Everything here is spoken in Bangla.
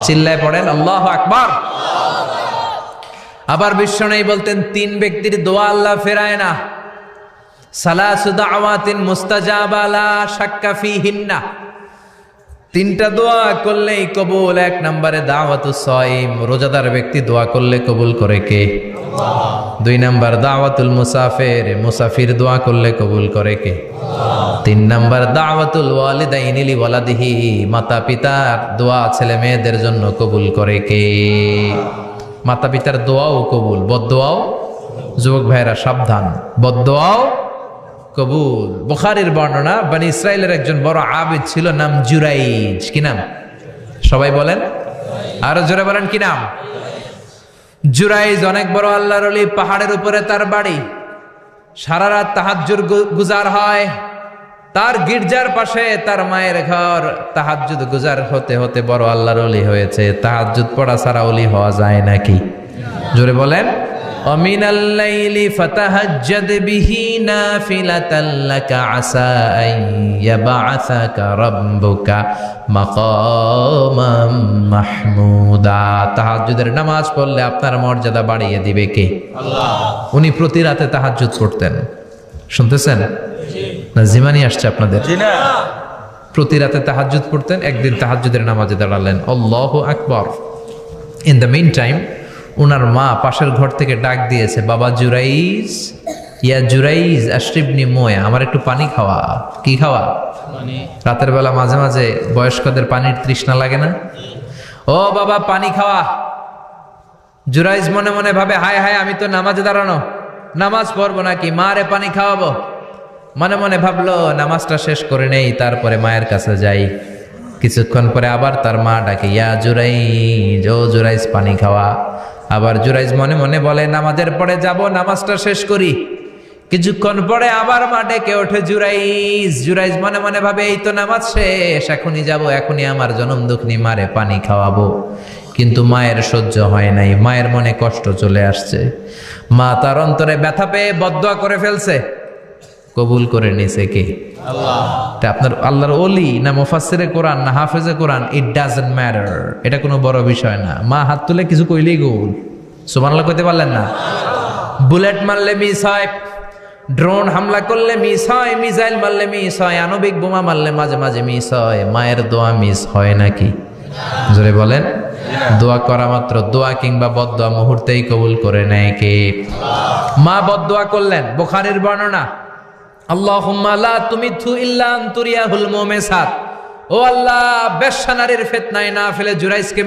চিল্লায় পড়েন আল্লাহু আকবার। আবার বিশ্বনবী বলতেন, তিন ব্যক্তির দোয়া আল্লাহ ফেরায় না। সালাসু দাওয়াতিন মুস্তাজাবা লা শাক্কা ফিহিন্না। তিনটা দোয়া করলেই কবুল। এক নম্বরে দাওয়াতুস সাইম, রোজাদার ব্যক্তি দোয়া করলে কবুল করে কে? আল্লাহ। দুই নাম্বার দাওয়াতুল মুসাফির, মুসাফির দোয়া করলে কবুল করে কে? আল্লাহ। তিন নাম্বার দাওয়াতুল ওয়ালিদাইনি লিওয়ালাদিহি, মাতা পিতার দোয়া ছেলে মেয়েদের জন্য কবুল করে কে? মাতা পিতার দোয়াও কবুল, বদদোয়াও। যুবক ভাইরা সাবধান, বদদোয়াও কবুল। বুখারীর বর্ণনা, বনি ইসরাইলের একজন বড় আবিদ ছিল, নাম জুরাইজ। কি নাম? সবাই বলেন, আরো জোরে বলেন, কি নাম? জুরাইজ অনেক বড় আল্লাহর ওলি, পাহাড়ের উপরে তার বাড়ি। সারা রাত তাহাজ্জুদ গুজার হয়। তার গির্জার পাশে তার মায়ের ঘর। তাহাজ্জুদ গুজার হতে হতে বড় আল্লাহর ওলি হয়েছে। তাহাজ্জুদ পড়া ছাড়া ওলি হওয়া যায় নাকি? জোরে বলেন। ওমিনাল লাইলি ফাতাহাজ্জাদ বিহি নাফিলাতাল লাকা আসা আন ইয়াবআসাকা রাব্বুকা মাকামাম মাহমুদা। তাহাজ্জুদের নামাজ পড়লে আপনার মর্যাদা বাড়িয়ে দিবে কে? আল্লাহ। উনি প্রতি রাতে তাহাজ্জুদ পড়তেন। শুনতেছেন না? জিমানি আসছে আপনাদের? প্রতি রাতে তাহাজ্জুদ পড়তেন। একদিন তাহাজ্জুদের নামাজে দাঁড়ালেন, আল্লাহু আকবার। ইন দ্য মিন টাইম উনার মা পাশের ঘর থেকে ডাক দিয়েছে, বাবা জুরাইজ, ইয়া জুরাইজ আশরিবনি মোয়া, আমার একটু পানি খাওয়া। কি খাওয়া? রাতের বেলা মাঝে মাঝে বয়স্কদের পানির তৃষ্ণা লাগে না? ও বাবা পানি খাওয়া। জুরাইজ মনে মনে ভাবে, হায় হায়, আমি তো নামাজে দাঁড়ানো, নামাজ পড়বো নাকি, মারে পানি খাওয়াবো। মনে মনে ভাবলো নামাজটা শেষ করে নেই, তারপরে মায়ের কাছে যাই। কিছুক্ষণ পরে আবার তার মা ডাকে, ইয়া জুরাইজ, ও জুরাইজ পানি খাওয়া। আবার জুরাইজ মনে মনে বলে, নামাজের পরে যাব, নামাজটা শেষ করি। কিছুক্ষণ পরে আবার মা ডেকে ওঠে জুরাইজ। জুরাইজ মনে মনে ভাবে, এই তো নামাজ শেষ, এখনই যাব, এখনই আমার জনম দুঃখনি মারে পানি খাওয়াবো। কিন্তু মায়ের সহ্য হয় নাই, মায়ের মনে কষ্ট চলে আসছে। মা তার অন্তরে ব্যথা পেয়ে বদদোয়া করে ফেলছে। কবুল করে নিছে কে? আল্লাহ। এটা আপনার আল্লাহর ওলি না মুফাসসিরে কোরআন না হাফেজে কোরআন, ইট ডাজন্ট ম্যাটার। এটা কোনো বড় বিষয় না। মা হাত তুলে কিছু কইলেই গোল। সুবহানাল্লাহ কইতে পারলেন না? বুলেট মারলে মিস হয়, ড্রোন হামলা করলে মিস হয়, মিসাইল মারলে মিস হয়, আণবিক বোমা মারলে মাঝে মাঝে মিস হয়। মায়ের দোয়া মিস হয় নাকি? জোরে বলেন। দোয়া করা মাত্র, দোয়া কিংবা বদদোয়া মুহূর্তেই কবুল করে নেয় কে? মা বদদোয়া করলেন। বুখারীর বর্ণনা, আল্লাহুম্মা লা তুমিথু ইল্লা আন তুরিয়াহুল মুমিসাত। ও আল্লাহ, বেশ্যা নারীর ফিতনায় না ফেলে জুরাইজকে